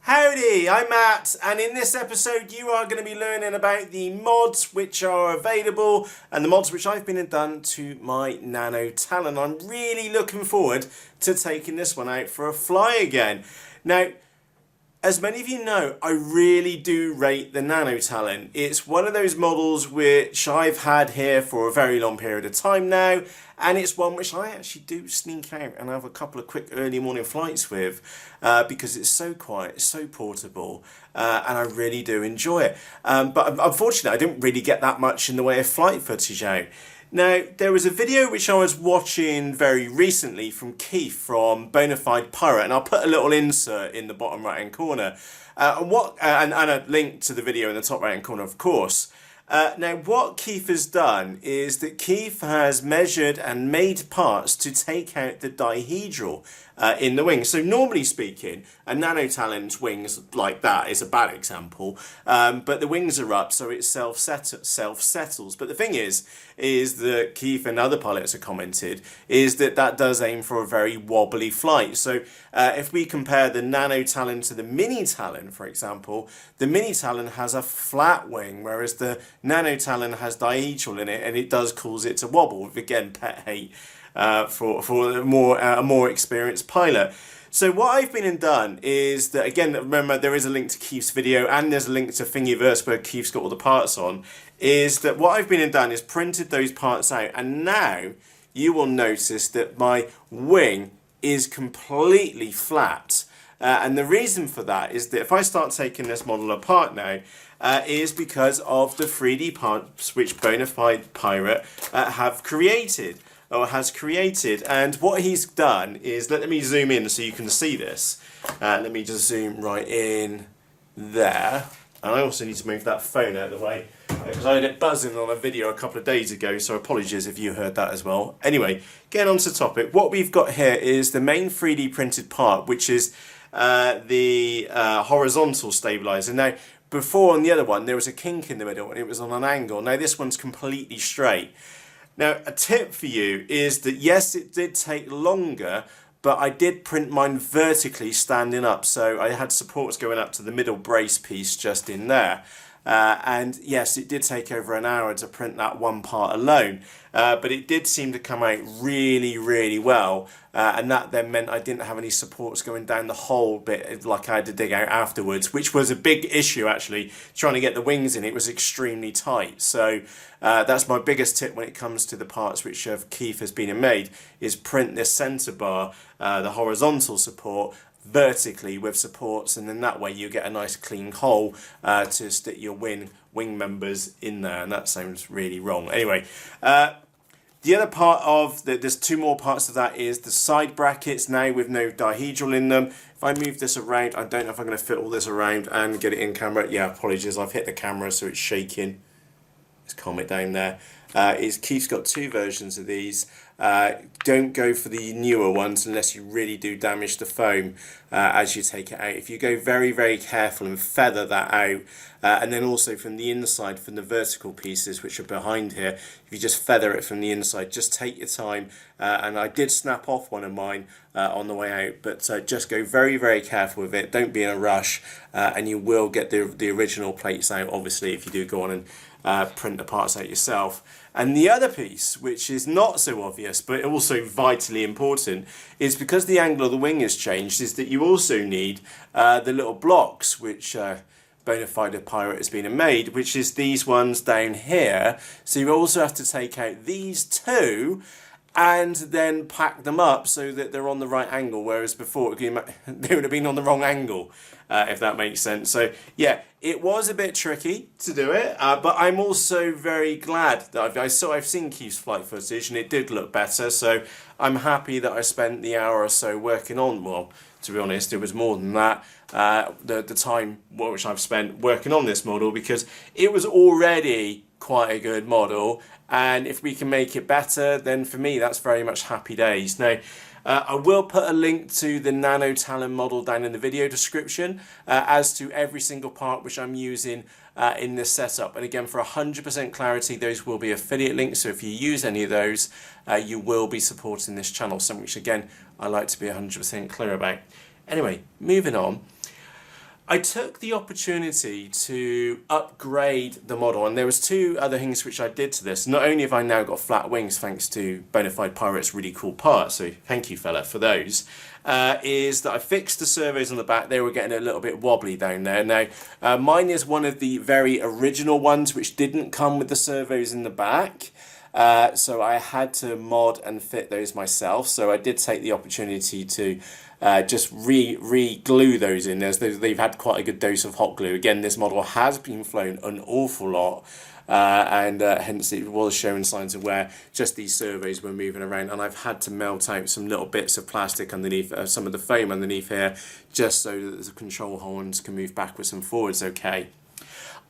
Howdy, I'm Matt, and in this episode you are going to be learning about the mods which are available and the mods which I've been and done to my Nano Talon. I'm really looking forward to taking this one out for a fly again. Now, as many of you know, I really do rate the Nano Talon. It's one of those models which I've had here for a very long period of time now, and it's one which I actually do sneak out and have a couple of quick early morning flights with because it's so quiet, it's so portable, and I really do enjoy it. But unfortunately, I didn't really get that much in the way of flight footage out. Now, there was a video which I was watching very recently from Keith from BonafidePirate, and I'll put a little insert in the bottom right hand corner and a link to the video in the top right hand corner, of course. Now, what Keith has done is that Keith has measured and made parts to take out the dihedral in the wing. So normally speaking, a Nano Talon's wings like that is a bad example, but the wings are up, so it self-settles. But the thing is that Keith and other pilots have commented, is that does aim for a very wobbly flight. So if we compare the Nano Talon to the Mini Talon, for example, the Mini Talon has a flat wing, whereas the Nano Talon has dihedral in it, and it does cause it to wobble. Again, pet hate for a more experienced pilot. So what I've been and done is that, again, remember there is a link to Keith's video and there's a link to Thingiverse where Keith's got all the parts on, is that what I've been and done is printed those parts out, and now you will notice that my wing is completely flat. And the reason for that is that if I start taking this model apart now, is because of the 3D parts which BonafidePirate has created. And what he's done is, let me zoom in so you can see this. Let me just zoom right in there. And I also need to move that phone out of the way because I had it buzzing on a video a couple of days ago, so apologies if you heard that as well. Anyway, getting on to the topic, what we've got here is the main 3D printed part, which is the horizontal stabilizer. Now, before on the other one, there was a kink in the middle and it was on an angle. Now this one's completely straight. Now, a tip for you is that yes, it did take longer, but I did print mine vertically standing up. So I had supports going up to the middle brace piece just in there. And yes, it did take over an hour to print that one part alone, but it did seem to come out really, really well, and that then meant I didn't have any supports going down the whole bit like I had to dig out afterwards, which was a big issue actually, trying to get the wings in. It was extremely tight. So that's my biggest tip when it comes to the parts which Keith has been made, is print this centre bar, the horizontal support, vertically with supports, and then that way you get a nice clean hole to stick your wing members in there. And that sounds really wrong. Anyway, the other part of there's two more parts of that is the side brackets now with no dihedral in them. If I move this around, I don't know if I'm going to fit all this around and get it in camera. Yeah, apologies, I've hit the camera so it's shaking. Let's calm it down there. Keith's got two versions of these. Don't go for the newer ones unless you really do damage the foam as you take it out. If you go very, very careful and feather that out, and then also from the inside, from the vertical pieces which are behind here, if you just feather it from the inside, just take your time. And I did snap off one of mine on the way out, but just go very, very careful with it. Don't be in a rush, and you will get the original plates out, obviously, if you do go on and print the parts out yourself. And the other piece, which is not so obvious but also vitally important, is because the angle of the wing has changed, is that you also need the little blocks which BonafidePirate has been made, which is these ones down here. So you also have to take out these two and then pack them up so that they're on the right angle, whereas before they would have been on the wrong angle, if that makes sense. So yeah, it was a bit tricky to do it, but I'm also very glad that I've seen Keith's flight footage and it did look better, so I'm happy that I spent the hour or so working on, well, to be honest, it was more than that, the time which I've spent working on this model, because it was already quite a good model, and if we can make it better, then for me that's very much happy days. Now, I will put a link to the Nano Talon model down in the video description as to every single part which I'm using in this setup. And again, for 100% clarity, those will be affiliate links, so if you use any of those, you will be supporting this channel, something which again I like to be 100% clear about. Anyway, moving on. I took the opportunity to upgrade the model, and there was two other things which I did to this. Not only have I now got flat wings thanks to BonafidePirate's really cool part, so thank you fella for those, is that I fixed the servos on the back. They were getting a little bit wobbly down there. Now mine is one of the very original ones which didn't come with the servos in the back. So I had to mod and fit those myself. So I did take the opportunity to just re-glue those in. They've had quite a good dose of hot glue. Again, this model has been flown an awful lot, and hence it was showing signs of where just these servos were moving around, and I've had to melt out some little bits of plastic underneath, some of the foam underneath here, just so that the control horns can move backwards and forwards okay.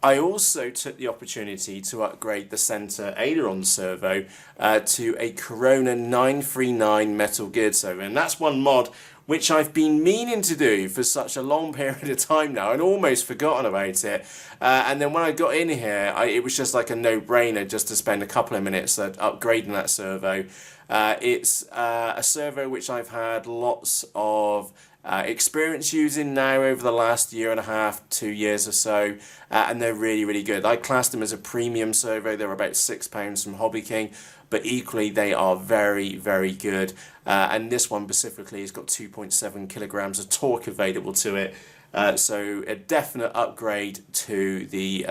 I also took the opportunity to upgrade the center aileron servo to a Corona 939 metal geared servo, and that's one mod which I've been meaning to do for such a long period of time now and almost forgotten about it. And then when I got in here, it was just like a no-brainer just to spend a couple of minutes upgrading that servo. It's a servo which I've had lots of experience using now over the last year and a half, 2 years or so, and they're really good. I classed them as a premium servo. They're about £6 from Hobby King, but equally they are very good, and this one specifically has got 2.7 kilograms of torque available to it, so a definite upgrade to the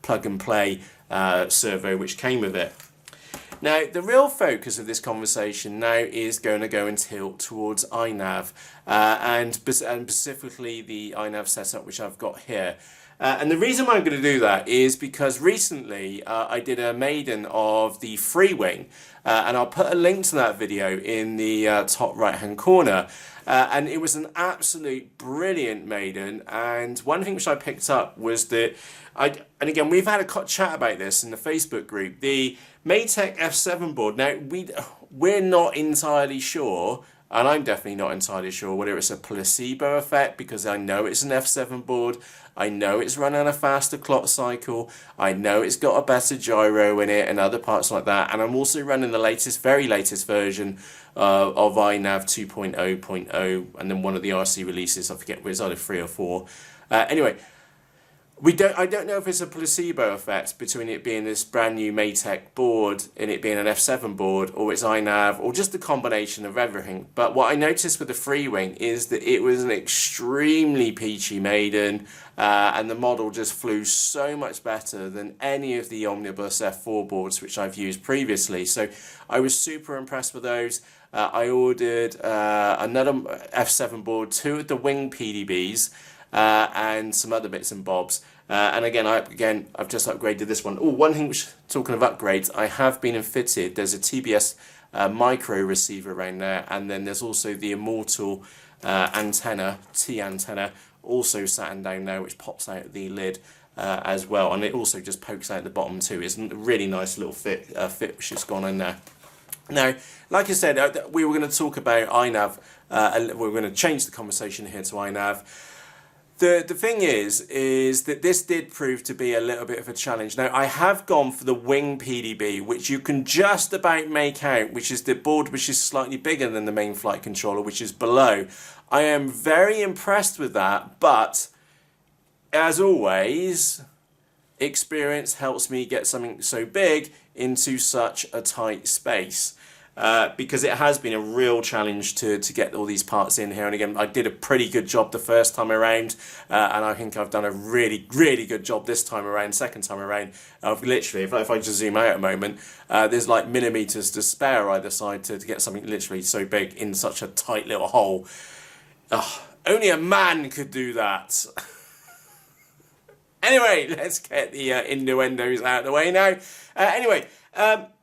plug and play servo which came with it. Now, the real focus of this conversation now is going to go and tilt towards iNav, and specifically the iNav setup which I've got here. And the reason why I'm going to do that is because recently I did a maiden of the free wing, and I'll put a link to that video in the top right hand corner. And it was an absolute brilliant maiden, and one thing which I picked up was that and again we've had a chat about this in the Facebook group, the Matek F7 board. Now we're not entirely sure, and I'm definitely not entirely sure whether it's a placebo effect, because I know it's an F7 board, I know it's running a faster clock cycle, I know it's got a better gyro in it and other parts like that, and I'm also running the very latest version of iNav 2.0.0, and then one of the RC releases, I forget, it's either 3 or 4. Anyway, I don't know if it's a placebo effect between it being this brand new Matek board and it being an F7 board, or it's iNav, or just a combination of everything. But what I noticed with the free wing is that it was an extremely peachy maiden, and the model just flew so much better than any of the Omnibus F4 boards which I've used previously. So I was super impressed with those. I ordered another F7 board, 2 of the wing PDBs, and some other bits and bobs. And again, I've just upgraded this one. Oh, one thing which, talking of upgrades, I have been and fitted, there's a TBS micro receiver around there, and then there's also the Immortal antenna, T antenna, also sat down there, which pops out the lid as well, and it also just pokes out the bottom too. It's a really nice little fit which has gone in there. Now, like I said, we were going to talk about iNav, we're going to change the conversation here to iNav. The thing is that this did prove to be a little bit of a challenge. Now, I have gone for the wing PDB, which you can just about make out, which is the board which is slightly bigger than the main flight controller, which is below. I am very impressed with that, but as always, experience helps me get something so big into such a tight space. Because it has been a real challenge to get all these parts in here. And again, I did a pretty good job the first time around, and I think I've done a really good job this time around, second time around. I've literally, if I just zoom out a moment, there's like millimeters to spare either side to get something literally so big in such a tight little hole. Only a man could do that. Anyway, let's get the innuendos out of the way now.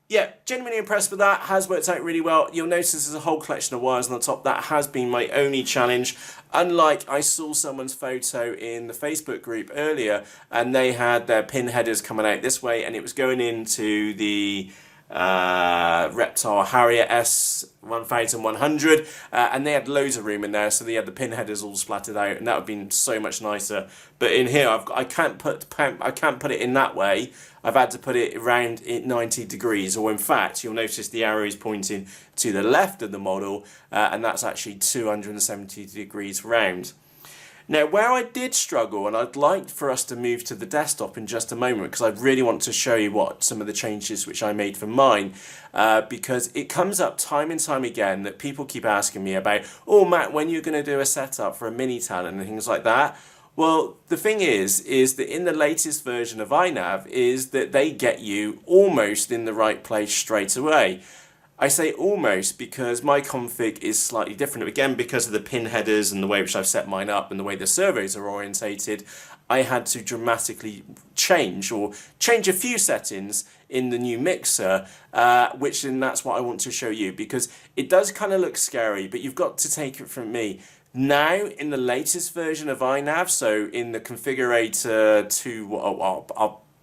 Yeah, genuinely impressed with that. Has worked out really well. You'll notice there's a whole collection of wires on the top. That has been my only challenge. Unlike, I saw someone's photo in the Facebook group earlier, and they had their pin headers coming out this way, and it was going into the Reptile Harrier S1100, and they had loads of room in there, so they had the pin headers all splattered out, and that would have been so much nicer. But in here, I can't put it in that way. I've had to put it around at 90 degrees, or in fact, you'll notice the arrow is pointing to the left of the model, and that's actually 270 degrees round. Now, where I did struggle, and I'd like for us to move to the desktop in just a moment, because I really want to show you what some of the changes which I made for mine, because it comes up time and time again that people keep asking me about, oh Matt, when you're going to do a setup for a Mini Talon and things like that. Well, the thing is that in the latest version of iNav is that they get you almost in the right place straight away. I say almost because my config is slightly different. Again, because of the pin headers and the way which I've set mine up and the way the servos are orientated, I had to dramatically change a few settings in the new mixer, and that's what I want to show you, because it does kind of look scary, but you've got to take it from me. Now, in the latest version of iNav, so in the configurator 2,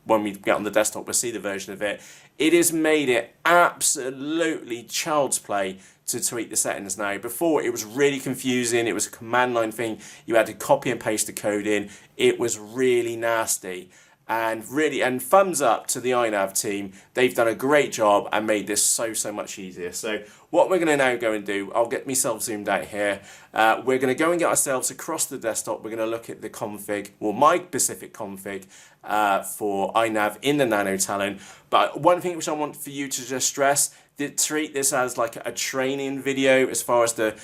when we get on the desktop, we'll see the version of it. It has made it absolutely child's play to tweak the settings now. Before, it was really confusing. It was a command line thing. You had to copy and paste the code in. It was really nasty. And thumbs up to the iNav team. They've done a great job and made this so much easier. So what we're going to now go and do, I'll get myself zoomed out here. We're going to go and get ourselves across the desktop. We're going to look at the config, or my specific config for iNav in the Nano Talon. But one thing which I want for you to just stress, treat this as like a training video as far as the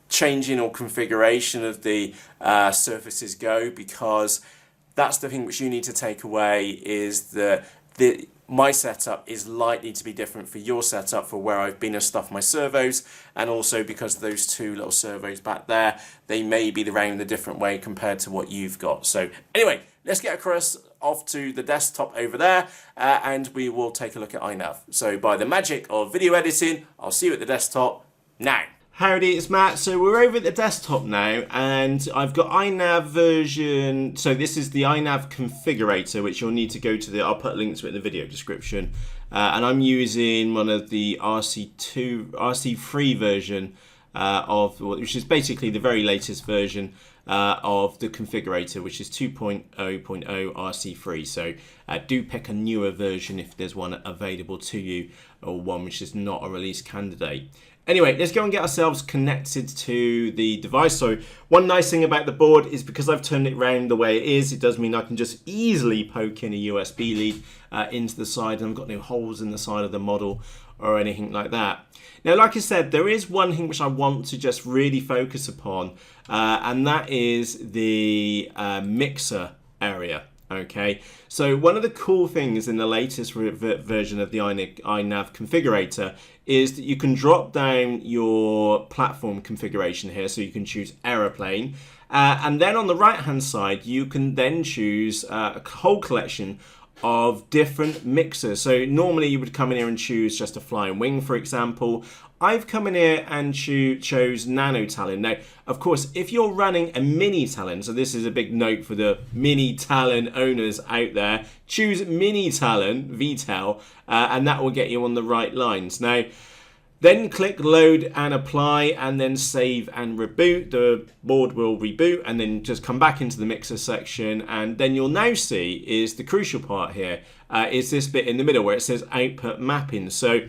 changing or configuration of the surfaces go, because that's the thing which you need to take away, is that my setup is likely to be different for your setup for where I've been and stuffed my servos, and also because those two little servos back there, they may be around a different way compared to what you've got. So anyway, let's get across off to the desktop over there, and we will take a look at iNav. So by the magic of video editing, I'll see you at the desktop now. Howdy, it's Matt. So we're over at the desktop now, and I've got iNav version. So this is the iNav configurator, which you'll need to go to I'll put links to it in the video description. And I'm using one of the RC3 version which is basically the very latest version of the configurator, which is 2.0.0 RC3. So do pick a newer version if there's one available to you, or one which is not a release candidate. Anyway, let's go and get ourselves connected to the device. So one nice thing about the board is because I've turned it around the way it is, it does mean I can just easily poke in a USB lead into the side, and I've got no holes in the side of the model or anything like that. Now, like I said, there is one thing which I want to just really focus upon, and that is the mixer area. Okay, so one of the cool things in the latest version of the iNav configurator is that you can drop down your platform configuration here, so you can choose aeroplane, and then on the right hand side you can then choose a whole collection of different mixers. So normally you would come in here and choose just a flying wing, for example. I've come in here and chose Nano Talon. Now, of course, if you're running a Mini Talon, so this is a big note for the Mini Talon owners out there, choose Mini Talon VTEL, and that will get you on the right lines. Now, then click load and apply, and then save and reboot. The board will reboot, and then just come back into the mixer section, and then you'll now see is the crucial part here, is this bit in the middle where it says output mapping. So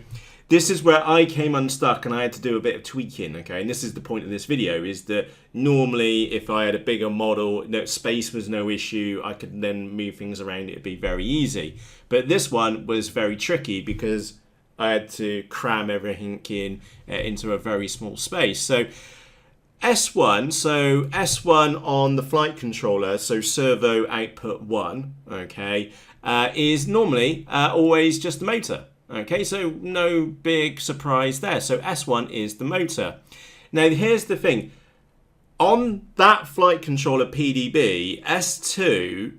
this is where I came unstuck and I had to do a bit of tweaking, okay? And this is the point of this video, is that normally if I had a bigger model, space was no issue, I could then move things around, it'd be very easy. But this one was very tricky because I had to cram everything into a very small space. So S1 on the flight controller, so servo output 1, okay, is normally always just the motor. Okay, so no big surprise there. So S1 is the motor. Now here's the thing. On that flight controller PDB, S2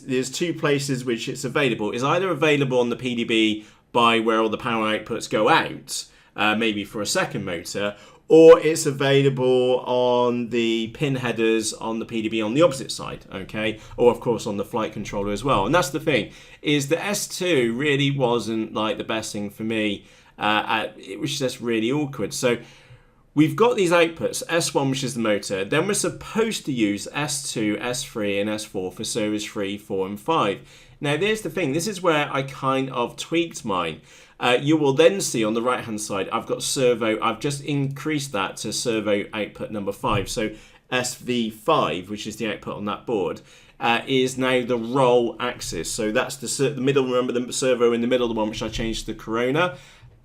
there's two places which it's available. It's either available on the PDB by where all the power outputs go out, maybe for a second motor, or it's available on the pin headers on the PDB on the opposite side, okay? Or of course on the flight controller as well. And that's the thing, is the S2 really wasn't like the best thing for me. It was just really awkward. So we've got these outputs, S1, which is the motor, then we're supposed to use S2, S3, and S4 for servos 3, 4, and 5. Now there's the thing, this is where I kind of tweaked mine. You will then see on the right hand side, I've got servo, I've just increased that to servo output number 5. So SV5, which is the output on that board, is now the roll axis. So that's the middle, remember the servo in the middle, the one which I changed to the Corona.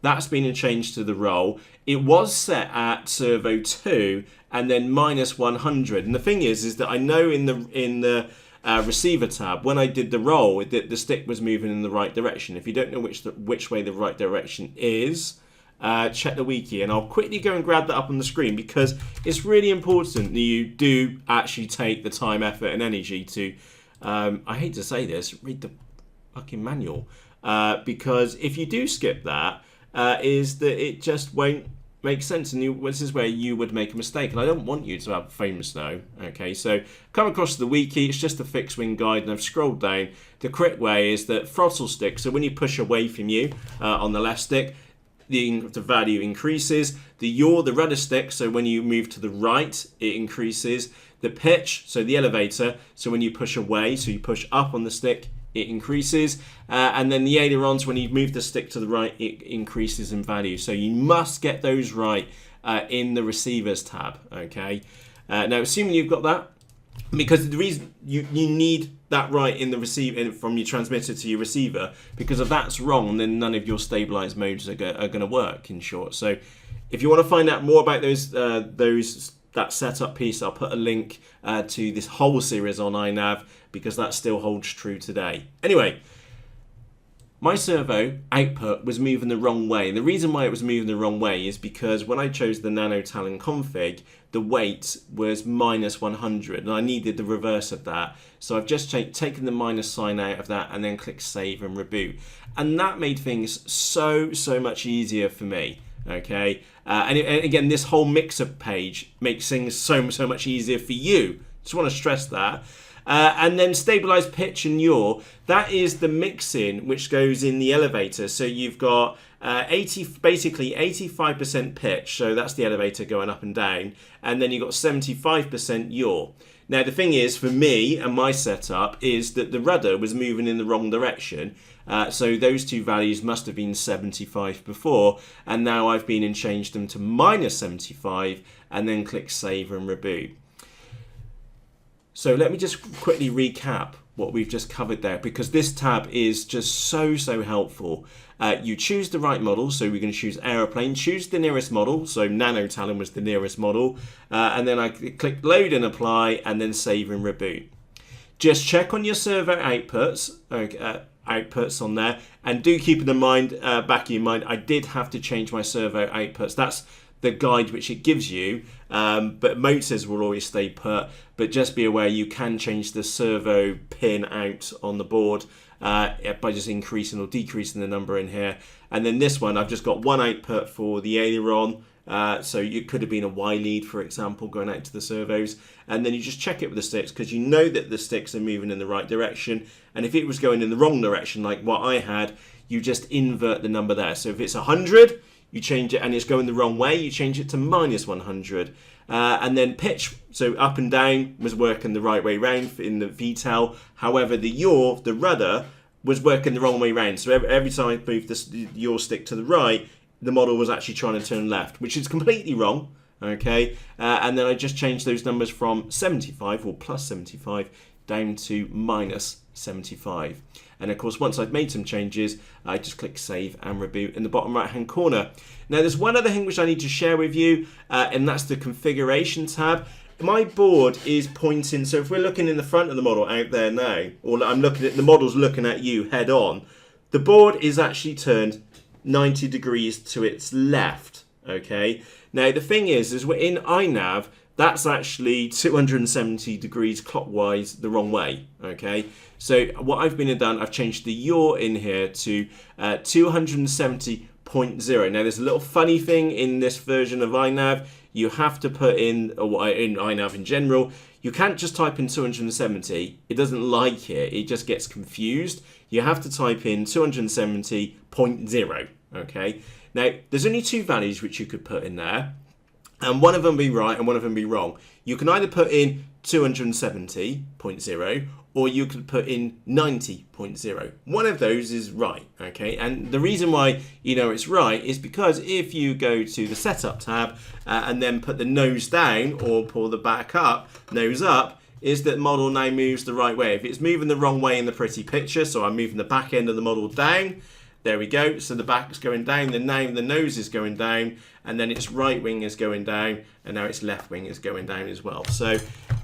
That's been changed to the roll. It was set at servo 2 and then -100. And the thing is that I know in the receiver tab, when I did the roll, the stick was moving in the right direction. If you don't know which way the right direction is, check the wiki, and I'll quickly go and grab that up on the screen, because it's really important that you do actually take the time, effort and energy to, I hate to say this, read the fucking manual, because if you do skip that, is that it just won't make sense, and this is where you would make a mistake, and I don't want you to have famous now. Okay, so come across the wiki, it's just a fixed wing guide, and I've scrolled down. The correct way is that throttle stick, so when you push away from you on the left stick, the value increases. The rudder stick, so when you move to the right, it increases. The pitch, so the elevator, so when you push away, so you push up on the stick, it increases. And then the ailerons, when you move the stick to the right, it increases in value. So you must get those right in the receivers tab, okay? Now, assuming you've got that, because the reason you need that right in the receiver, from your transmitter to your receiver, because if that's wrong, then none of your stabilized modes are going to work, in short. So if you want to find out more about that setup piece, I'll put a link to this whole series on iNav, because that still holds true today. Anyway, my servo output was moving the wrong way. And the reason why it was moving the wrong way is because when I chose the Nano Talon config, the weight was -100, and I needed the reverse of that. So I've just taken the minus sign out of that and then click save and reboot. And that made things so much easier for me. Okay, and again, this whole mixer page makes things so much easier for you. Just want to stress that. And then stabilized pitch and yaw, that is the mixing which goes in the elevator. So you've got basically 85% pitch, so that's the elevator going up and down, and then you've got 75% yaw. Now the thing is, for me and my setup, is that the rudder was moving in the wrong direction. So those two values must have been 75 before, and now I've been and changed them to -75, and then click save and reboot. So let me just quickly recap what we've just covered there, because this tab is just so helpful. You choose the right model, so we're going to choose aeroplane, choose the nearest model, so Nano Talon was the nearest model, and then I click load and apply, and then save and reboot. Just check on your servo outputs, outputs on there, and do keep in mind, back in your mind, I did have to change my servo outputs. That's the guide which it gives you, but motors will always stay put, but just be aware you can change the servo pin out on the board by just increasing or decreasing the number in here. And then this one, I've just got one output for the aileron, so it could have been a Y lead, for example, going out to the servos, and then you just check it with the sticks, because you know that the sticks are moving in the right direction, and if it was going in the wrong direction like what I had, you just invert the number there. So if it's 100, you change it, and it's going the wrong way, you change it to -100. And then pitch, so up and down, was working the right way round in the VTEL. However, the yaw, the rudder, was working the wrong way round. So every time I moved the yaw stick to the right, the model was actually trying to turn left, which is completely wrong. Okay, and then I just changed those numbers from 75 or +75 down to -75. And of course, once I've made some changes, I just click save and reboot in the bottom right hand corner. Now there's one other thing which I need to share with you, and that's the configuration tab. My board is pointing, so if we're looking in the front of the model out there now, or I'm looking at the model's looking at you head on, the board is actually turned 90 degrees to its left. Okay, now the thing is we're in iNav, that's actually 270 degrees clockwise the wrong way. Okay, so what I've been and done, I've changed the yaw in here to 270.0. Now there's a little funny thing in this version of iNav. You have to put in, or in iNav in general, you can't just type in 270. It doesn't like it. It just gets confused. You have to type in 270.0. Okay. Now there's only two values which you could put in there, and one of them be right and one of them be wrong. You can either put in 270.0, or you could put in 90.0. One of those is right, okay? And the reason why you know it's right is because if you go to the setup tab and then put the nose down or pull the back up, nose up, is that model now moves the right way. If it's moving the wrong way in the pretty picture, so I'm moving the back end of the model down, there we go. So the back is going down, then now the nose is going down, and then its right wing is going down, and now its left wing is going down as well. So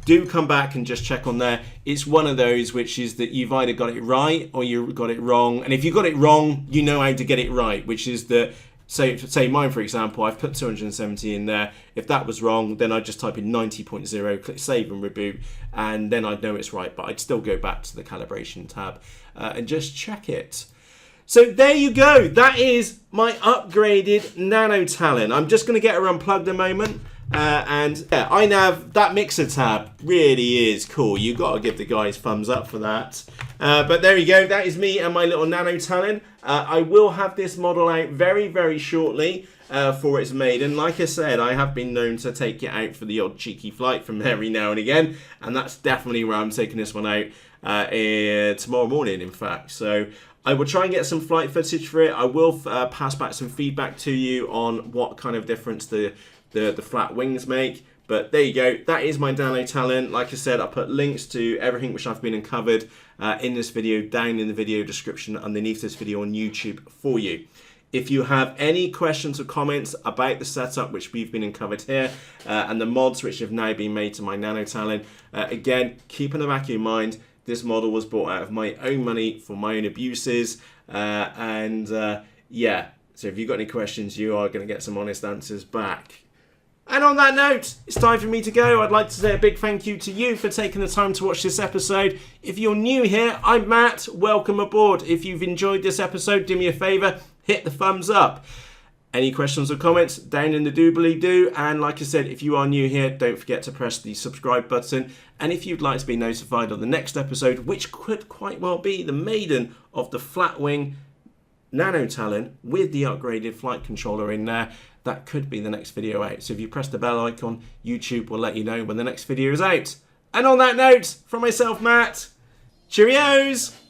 do come back and just check on there. It's one of those which is that you've either got it right or you got it wrong. And if you got it wrong, you know how to get it right, which is that, say mine, for example, I've put 270 in there. If that was wrong, then I'd just type in 90.0, click save and reboot, and then I'd know it's right. But I'd still go back to the calibration tab and just check it. So there you go. That is my upgraded Nano Talon. I'm just going to get her unplugged a moment. And yeah, iNav, that mixer tab really is cool. You've got to give the guys thumbs up for that. But there you go. That is me and my little Nano Talon. I will have this model out very, very shortly for its maiden. Like I said, I have been known to take it out for the odd cheeky flight from every now and again. And that's definitely where I'm taking this one out tomorrow morning, in fact. So I will try and get some flight footage for it. I will pass back some feedback to you on what kind of difference the flat wings make. But there you go. That is my Nano Talon. Like I said, I'll put links to everything which I've been uncovered in this video down in the video description underneath this video on YouTube for you. If you have any questions or comments about the setup which we've been uncovered here and the mods which have now been made to my Nano Talon, again, keep in the back of your mind, this model was bought out of my own money for my own abuses. Yeah, so if you've got any questions, you are going to get some honest answers back. And on that note, it's time for me to go. I'd like to say a big thank you to you for taking the time to watch this episode. If you're new here, I'm Matt. Welcome aboard. If you've enjoyed this episode, do me a favour, hit the thumbs up. Any questions or comments, down in the doobly-doo. And like I said, if you are new here, don't forget to press the subscribe button. And if you'd like to be notified of the next episode, which could quite well be the maiden of the flat wing Nano Talon with the upgraded flight controller in there, that could be the next video out. So if you press the bell icon, YouTube will let you know when the next video is out. And on that note, from myself, Matt, cheerios!